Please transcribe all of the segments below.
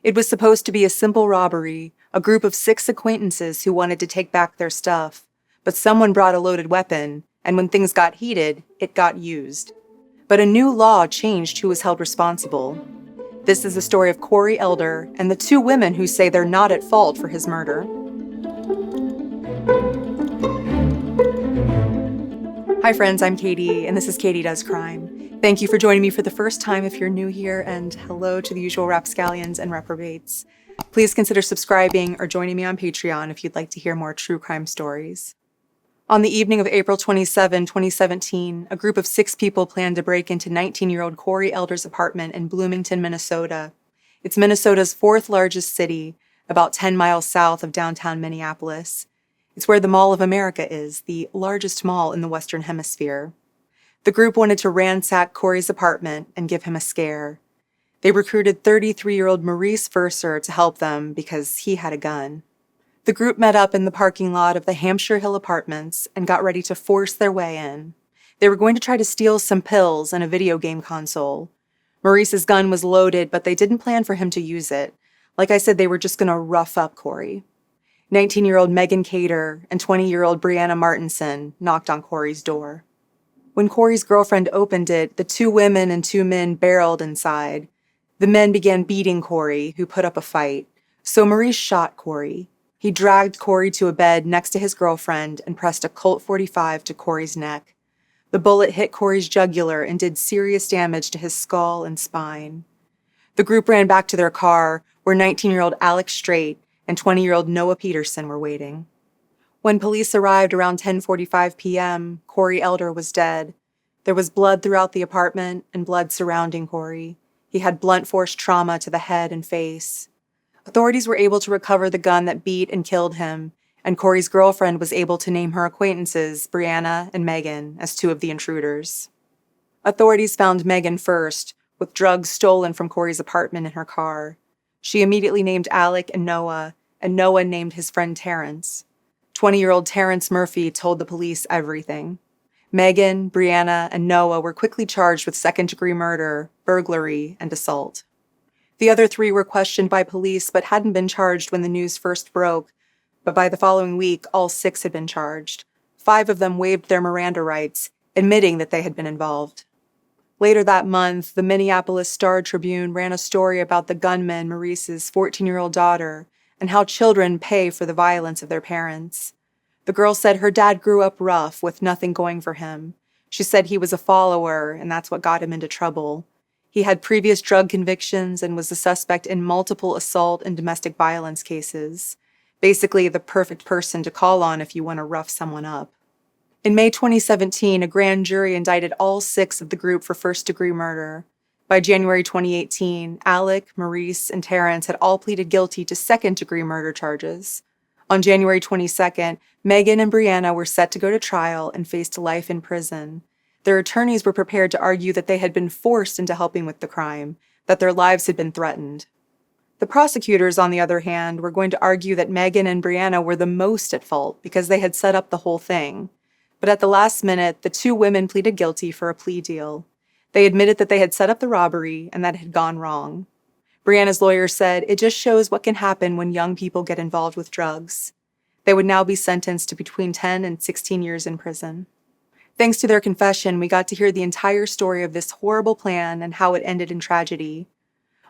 It was supposed to be a simple robbery, a group of 6 acquaintances who wanted to take back their stuff. But someone brought a loaded weapon, and when things got heated, it got used. But a new law changed who was held responsible. This is the story of Corey Elder and the 2 women who say they're not at fault for his murder. Hi friends, I'm Katie, and this is Katie Does Crime. Thank you for joining me for the first time if you're new here, and hello to the usual rapscallions and reprobates. Please consider subscribing or joining me on Patreon if you'd like to hear more true crime stories. On the evening of April 27, 2017, a group of 6 people planned to break into 19-year-old Corey Elder's apartment in Bloomington, Minnesota. It's Minnesota's 4th largest city, about 10 miles south of downtown Minneapolis. It's where the Mall of America is, the largest mall in the Western Hemisphere. The group wanted to ransack Corey's apartment and give him a scare. They recruited 33-year-old Maurice Verser to help them because he had a gun. The group met up in the parking lot of the Hampshire Hill Apartments and got ready to force their way in. They were going to try to steal some pills and a video game console. Maurice's gun was loaded, but they didn't plan for him to use it. Like I said, they were just going to rough up Corey. 19-year-old Megan Cater and 20-year-old Briana Martinson knocked on Corey's door. When Corey's girlfriend opened it, the 2 women and 2 men barreled inside. The men began beating Corey, who put up a fight. So Maurice shot Corey. He dragged Corey to a bed next to his girlfriend and pressed a Colt .45 to Corey's neck. The bullet hit Corey's jugular and did serious damage to his skull and spine. The group ran back to their car, where 19-year-old Alex Strait and 20-year-old Noah Peterson were waiting. When police arrived around 10:45 p.m., Corey Elder was dead. There was blood throughout the apartment and blood surrounding Corey. He had blunt force trauma to the head and face. Authorities were able to recover the gun that beat and killed him, and Corey's girlfriend was able to name her acquaintances, Briana and Megan, as 2 of the intruders. Authorities found Megan first, with drugs stolen from Corey's apartment in her car. She immediately named Alec and Noah named his friend Terrence. 20-year-old Terrence Murphy told the police everything. Megan, Briana, and Noah were quickly charged with second-degree murder, burglary, and assault. The other 3 were questioned by police but hadn't been charged when the news first broke, but by the following week, all 6 had been charged. 5 of them waived their Miranda rights, admitting that they had been involved. Later that month, the Minneapolis Star-Tribune ran a story about the gunman Maurice's 14-year-old daughter and how children pay for the violence of their parents. The girl said her dad grew up rough with nothing going for him. She said he was a follower, and that's what got him into trouble. He had previous drug convictions and was a suspect in multiple assault and domestic violence cases. Basically, the perfect person to call on if you want to rough someone up. In May 2017, a grand jury indicted all 6 of the group for first-degree murder. By January 2018, Alec, Maurice, and Terrence had all pleaded guilty to second-degree murder charges. On January 22nd, Megan and Briana were set to go to trial and faced life in prison. Their attorneys were prepared to argue that they had been forced into helping with the crime, that their lives had been threatened. The prosecutors, on the other hand, were going to argue that Megan and Briana were the most at fault because they had set up the whole thing. But at the last minute, the 2 women pleaded guilty for a plea deal. They admitted that they had set up the robbery and that it had gone wrong. Briana's lawyer said, "It just shows what can happen when young people get involved with drugs." They would now be sentenced to between 10 and 16 years in prison. Thanks to their confession, we got to hear the entire story of this horrible plan and how it ended in tragedy.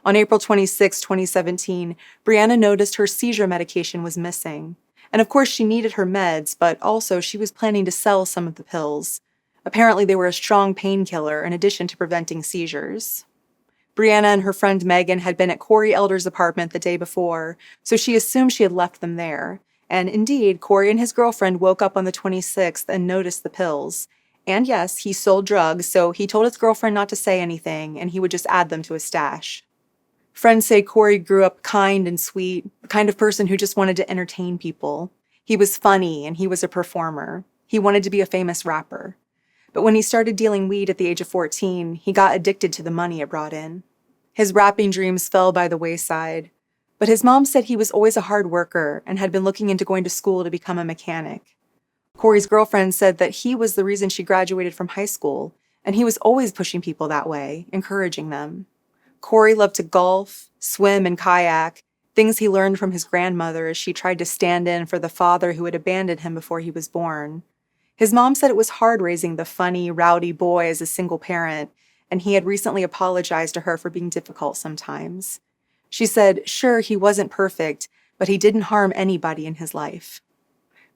On April 26, 2017, Briana noticed her seizure medication was missing. And of course she needed her meds, but also she was planning to sell some of the pills. Apparently they were a strong painkiller in addition to preventing seizures. Briana and her friend Megan had been at Corey Elder's apartment the day before, so she assumed she had left them there. And indeed, Corey and his girlfriend woke up on the 26th and noticed the pills. And yes, he sold drugs, so he told his girlfriend not to say anything, and he would just add them to his stash. Friends say Corey grew up kind and sweet, the kind of person who just wanted to entertain people. He was funny, and he was a performer. He wanted to be a famous rapper. But when he started dealing weed at the age of 14, he got addicted to the money it brought in. His rapping dreams fell by the wayside. But his mom said he was always a hard worker and had been looking into going to school to become a mechanic. Corey's girlfriend said that he was the reason she graduated from high school, and he was always pushing people that way, encouraging them. Corey loved to golf, swim, and kayak, things he learned from his grandmother as she tried to stand in for the father who had abandoned him before he was born. His mom said it was hard raising the funny, rowdy boy as a single parent, and he had recently apologized to her for being difficult sometimes. She said, sure, he wasn't perfect, but he didn't harm anybody in his life.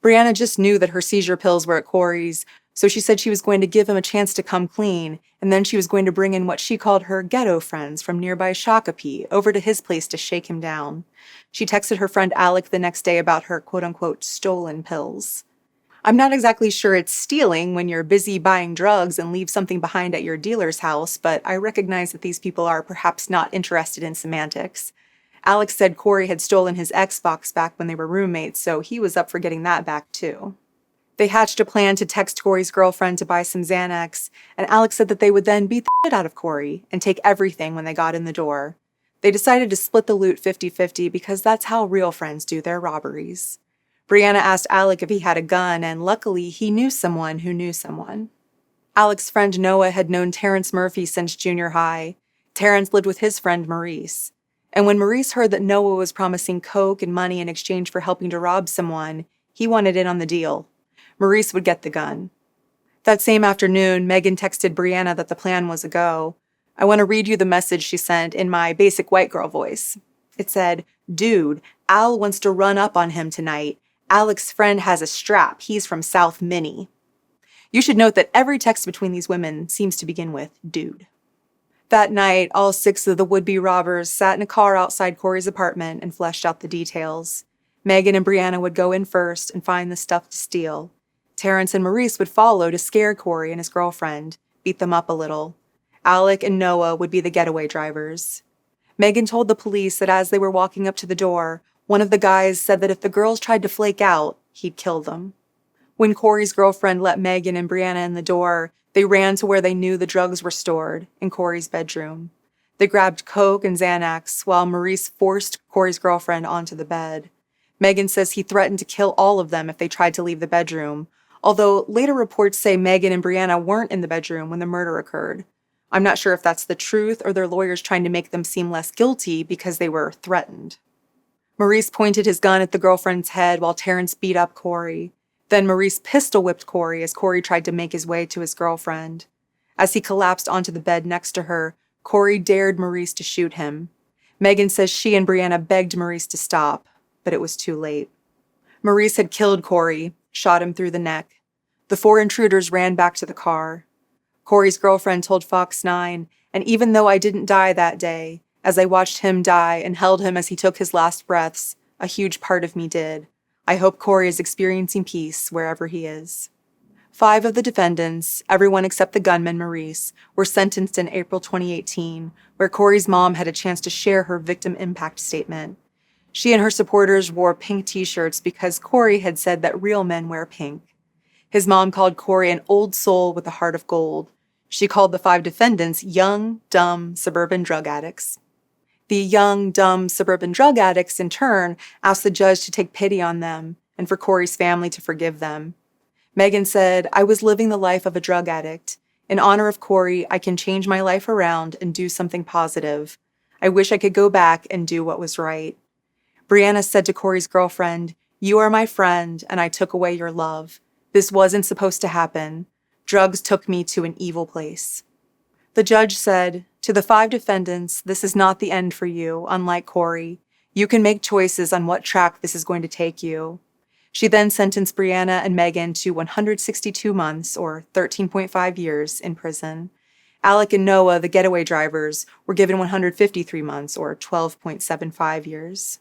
Briana just knew that her seizure pills were at Corey's, so she said she was going to give him a chance to come clean, and then she was going to bring in what she called her ghetto friends from nearby Shakopee over to his place to shake him down. She texted her friend Alec the next day about her quote-unquote stolen pills. I'm not exactly sure it's stealing when you're busy buying drugs and leave something behind at your dealer's house, but I recognize that these people are perhaps not interested in semantics. Alex said Corey had stolen his Xbox back when they were roommates, so he was up for getting that back too. They hatched a plan to text Corey's girlfriend to buy some Xanax, and Alex said that they would then beat the shit out of Corey and take everything when they got in the door. They decided to split the loot 50-50 because that's how real friends do their robberies. Briana asked Alec if he had a gun, and luckily he knew someone who knew someone. Alec's friend Noah had known Terrence Murphy since junior high. Terrence lived with his friend Maurice. And when Maurice heard that Noah was promising coke and money in exchange for helping to rob someone, he wanted in on the deal. Maurice would get the gun. That same afternoon, Megan texted Briana that the plan was a go. I want to read you the message she sent in my basic white girl voice. It said, "Dude, Al wants to run up on him tonight. Alec's friend has a strap. He's from South Minnie." You should note that every text between these women seems to begin with dude. That night, all 6 of the would-be robbers sat in a car outside Corey's apartment and fleshed out the details. Megan and Briana would go in first and find the stuff to steal. Terrence and Maurice would follow to scare Corey and his girlfriend, beat them up a little. Alec and Noah would be the getaway drivers. Megan told the police that as they were walking up to the door, one of the guys said that if the girls tried to flake out, he'd kill them. When Corey's girlfriend let Megan and Briana in the door, they ran to where they knew the drugs were stored, in Corey's bedroom. They grabbed coke and Xanax while Maurice forced Corey's girlfriend onto the bed. Megan says he threatened to kill all of them if they tried to leave the bedroom, although later reports say Megan and Briana weren't in the bedroom when the murder occurred. I'm not sure if that's the truth or their lawyers trying to make them seem less guilty because they were threatened. Maurice pointed his gun at the girlfriend's head while Terrence beat up Corey. Then Maurice pistol-whipped Corey as Corey tried to make his way to his girlfriend. As he collapsed onto the bed next to her, Corey dared Maurice to shoot him. Megan says she and Briana begged Maurice to stop, but it was too late. Maurice had killed Corey, shot him through the neck. The 4 intruders ran back to the car. Corey's girlfriend told Fox 9, and even though I didn't die that day, as I watched him die and held him as he took his last breaths, a huge part of me did. I hope Corey is experiencing peace wherever he is. 5 of the defendants, everyone except the gunman Maurice, were sentenced in April 2018, where Corey's mom had a chance to share her victim impact statement. She and her supporters wore pink t-shirts because Corey had said that real men wear pink. His mom called Corey an old soul with a heart of gold. She called the 5 defendants young, dumb, suburban drug addicts. The young, dumb, suburban drug addicts, in turn, asked the judge to take pity on them and for Corey's family to forgive them. Megan said, "I was living the life of a drug addict. In honor of Corey, I can change my life around and do something positive. I wish I could go back and do what was right." Briana said to Corey's girlfriend, "You are my friend, and I took away your love. This wasn't supposed to happen. Drugs took me to an evil place." The judge said, "To the 5 defendants, this is not the end for you, unlike Corey. You can make choices on what track this is going to take you." She then sentenced Briana and Megan to 162 months, or 13.5 years, in prison. Alec and Noah, the getaway drivers, were given 153 months, or 12.75 years.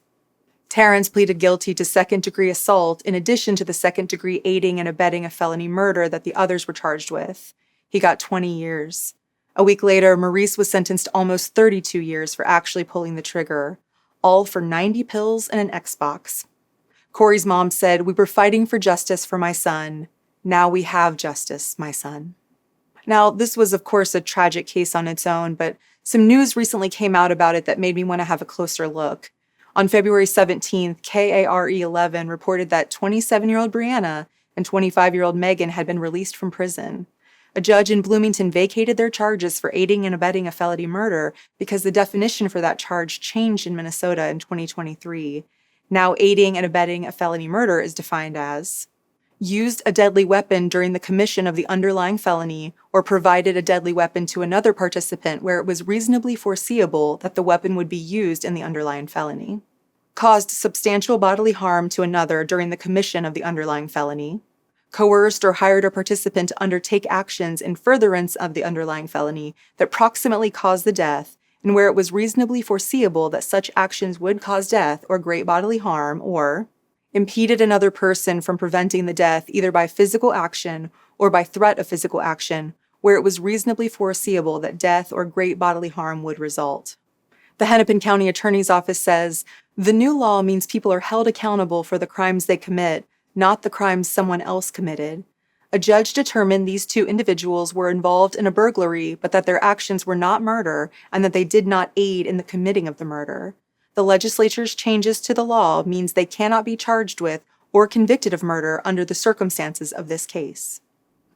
Terrence pleaded guilty to second-degree assault in addition to the second-degree aiding and abetting a felony murder that the others were charged with. He got 20 years. A week later, Maurice was sentenced almost 32 years for actually pulling the trigger, all for 90 pills and an Xbox. Corey's mom said, "We were fighting for justice for my son. Now we have justice, my son." Now, this was, of course, a tragic case on its own, but some news recently came out about it that made me want to have a closer look. On February 17th, KARE11 reported that 27-year-old Briana and 25-year-old Megan had been released from prison. A judge in Bloomington vacated their charges for aiding and abetting a felony murder because the definition for that charge changed in Minnesota in 2023. Now, aiding and abetting a felony murder is defined as used a deadly weapon during the commission of the underlying felony, or provided a deadly weapon to another participant where it was reasonably foreseeable that the weapon would be used in the underlying felony. Caused substantial bodily harm to another during the commission of the underlying felony. Coerced or hired a participant to undertake actions in furtherance of the underlying felony that proximately caused the death, and where it was reasonably foreseeable that such actions would cause death or great bodily harm, or impeded another person from preventing the death either by physical action or by threat of physical action, where it was reasonably foreseeable that death or great bodily harm would result. The Hennepin County Attorney's Office says, the new law means people are held accountable for the crimes they commit, not the crimes someone else committed. A judge determined these two individuals were involved in a burglary, but that their actions were not murder and that they did not aid in the committing of the murder. The legislature's changes to the law means they cannot be charged with or convicted of murder under the circumstances of this case.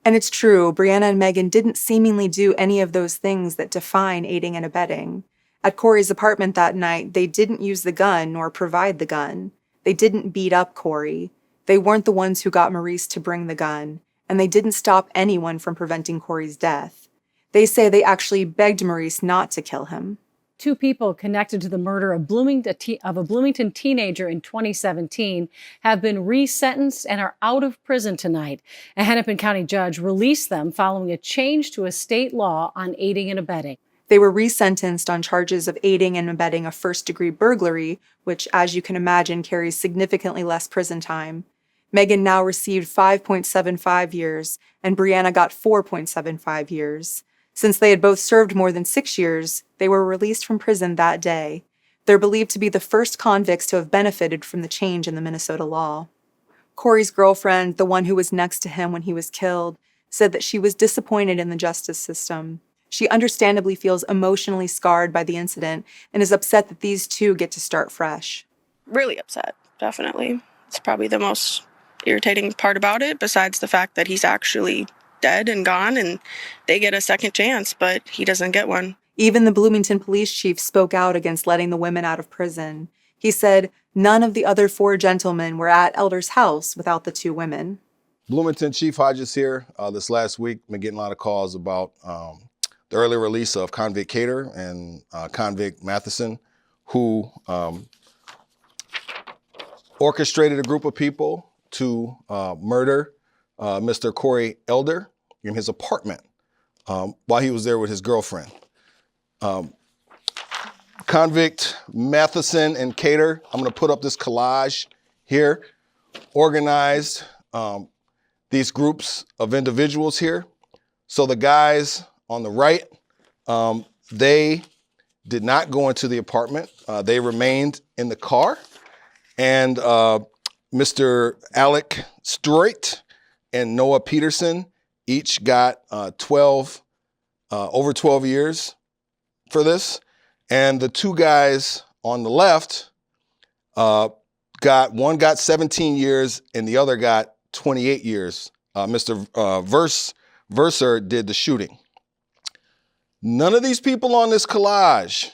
And it's true, Briana and Megan didn't seemingly do any of those things that define aiding and abetting. At Corey's apartment that night, they didn't use the gun nor provide the gun. They didn't beat up Corey. They weren't the ones who got Maurice to bring the gun, and they didn't stop anyone from preventing Corey's death. They say they actually begged Maurice not to kill him. Two people connected to the murder of a Bloomington teenager in 2017 have been resentenced and are out of prison tonight. A Hennepin County judge released them following a change to a state law on aiding and abetting. They were resentenced on charges of aiding and abetting a first-degree burglary, which, as you can imagine, carries significantly less prison time. Megan now received 5.75 years, and Briana got 4.75 years. Since they had both served more than 6 years, they were released from prison that day. They're believed to be the first convicts to have benefited from the change in the Minnesota law. Corey's girlfriend, the one who was next to him when he was killed, said that she was disappointed in the justice system. She understandably feels emotionally scarred by the incident and is upset that these two get to start fresh. Really upset, definitely. It's probably the most irritating part about it, besides the fact that he's actually dead and gone, and they get a second chance, but he doesn't get one. Even the Bloomington police chief spoke out against letting the women out of prison. He said none of the other 4 gentlemen were at Elder's house without the 2 women. Bloomington Chief Hodges here. This last week, been getting a lot of calls about the early release of convict Cater and convict Martinson, who orchestrated a group of people to murder Mr. Corey Elder in his apartment while he was there with his girlfriend. Convict Martinson and Cater, I'm going to put up this collage here, organized these groups of individuals here. So the guys on the right, they did not go into the apartment. They remained in the car. And Mr. Alec Stroit and Noah Peterson each got over 12 years for this. And the 2 guys on the left, one got 17 years and the other got 28 years. Mr. Verser did the shooting. None of these people on this collage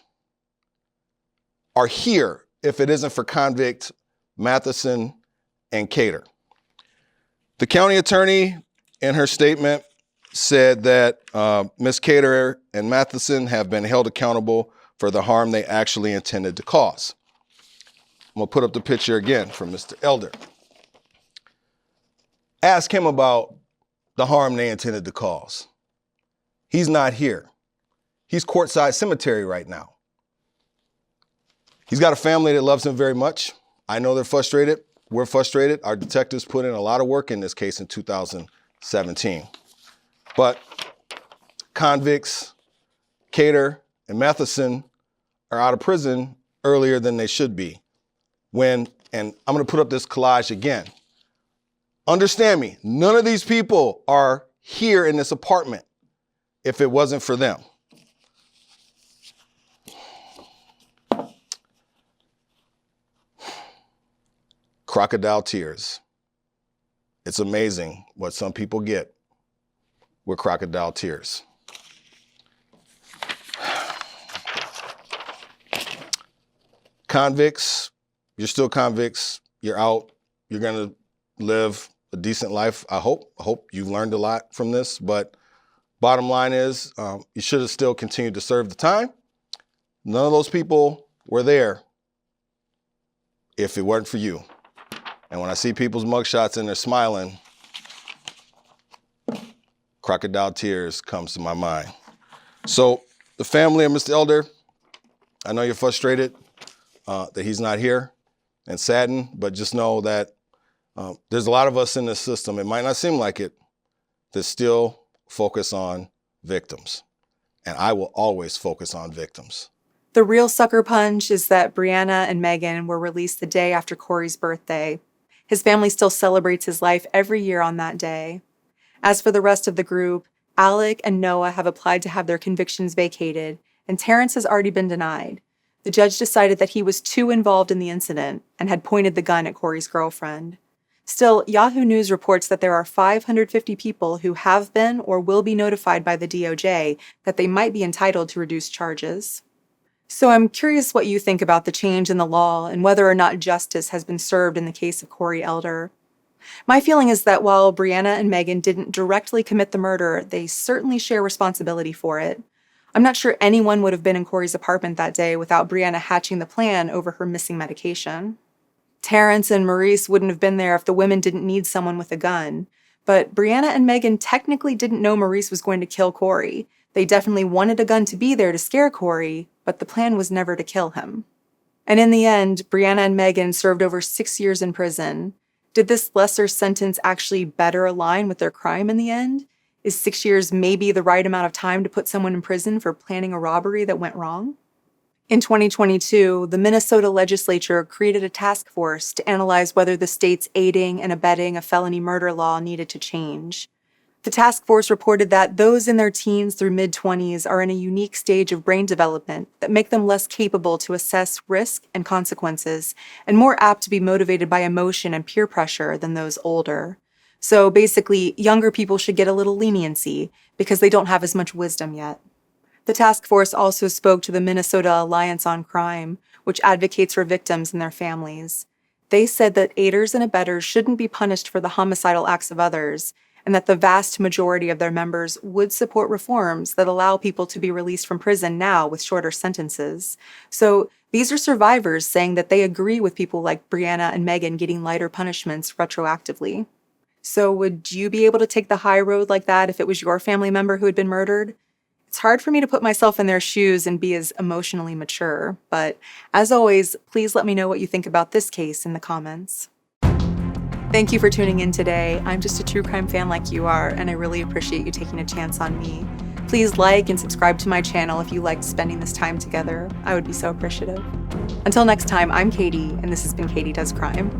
are here if it isn't for convict Martinson and Cater. The county attorney in her statement said that Ms. Cater and Martinson have been held accountable for the harm they actually intended to cause. I'm gonna put up the picture again from Mr. Elder. Ask him about the harm they intended to cause. He's not here. He's courtside cemetery right now. He's got a family that loves him very much. I know they're frustrated. We're frustrated. Our detectives put in a lot of work in this case in 2017. But convicts, Cater and Martinson are out of prison earlier than they should be. And I'm gonna put up this collage again. Understand me, none of these people are here in this apartment if it wasn't for them. Crocodile tears. It's amazing what some people get with crocodile tears. Convicts, you're still convicts. You're out. You're going to live a decent life, I hope. I hope you've learned a lot from this. But bottom line is, you should have still continued to serve the time. None of those people were there if it weren't for you. And when I see people's mugshots and they're smiling, crocodile tears comes to my mind. So the family of Mr. Elder, I know you're frustrated that he's not here and saddened, but just know that there's a lot of us in this system, it might not seem like it, that still focus on victims. And I will always focus on victims. The real sucker punch is that Briana and Megan were released the day after Corey's birthday. His family still celebrates his life every year on that day. As for the rest of the group, Alec and Noah have applied to have their convictions vacated, and Terrence has already been denied. The judge decided that he was too involved in the incident and had pointed the gun at Corey's girlfriend. Still, Yahoo News reports that there are 550 people who have been or will be notified by the DOJ that they might be entitled to reduced charges. So I'm curious what you think about the change in the law and whether or not justice has been served in the case of Corey Elder. My feeling is that while Briana and Megan didn't directly commit the murder, they certainly share responsibility for it. I'm not sure anyone would have been in Corey's apartment that day without Briana hatching the plan over her missing medication. Terrence and Maurice wouldn't have been there if the women didn't need someone with a gun. But Briana and Megan technically didn't know Maurice was going to kill Corey. They definitely wanted a gun to be there to scare Corey, but the plan was never to kill him. And in the end, Briana and Megan served over 6 years in prison. Did this lesser sentence actually better align with their crime in the end? Is 6 years maybe the right amount of time to put someone in prison for planning a robbery that went wrong? In 2022, the Minnesota legislature created a task force to analyze whether the state's aiding and abetting a felony murder law needed to change. The task force reported that those in their teens through mid-20s are in a unique stage of brain development that make them less capable to assess risk and consequences, and more apt to be motivated by emotion and peer pressure than those older. So basically, younger people should get a little leniency because they don't have as much wisdom yet. The task force also spoke to the Minnesota Alliance on Crime, which advocates for victims and their families. They said that aiders and abettors shouldn't be punished for the homicidal acts of others, and that the vast majority of their members would support reforms that allow people to be released from prison now with shorter sentences. So these are survivors saying that they agree with people like Briana and Megan getting lighter punishments retroactively. So would you be able to take the high road like that if it was your family member who had been murdered? It's hard for me to put myself in their shoes and be as emotionally mature, but as always, please let me know what you think about this case in the comments. Thank you for tuning in today. I'm just a true crime fan like you are, and I really appreciate you taking a chance on me. Please like and subscribe to my channel if you liked spending this time together. I would be so appreciative. Until next time, I'm Katie, and this has been Katie Does Crime.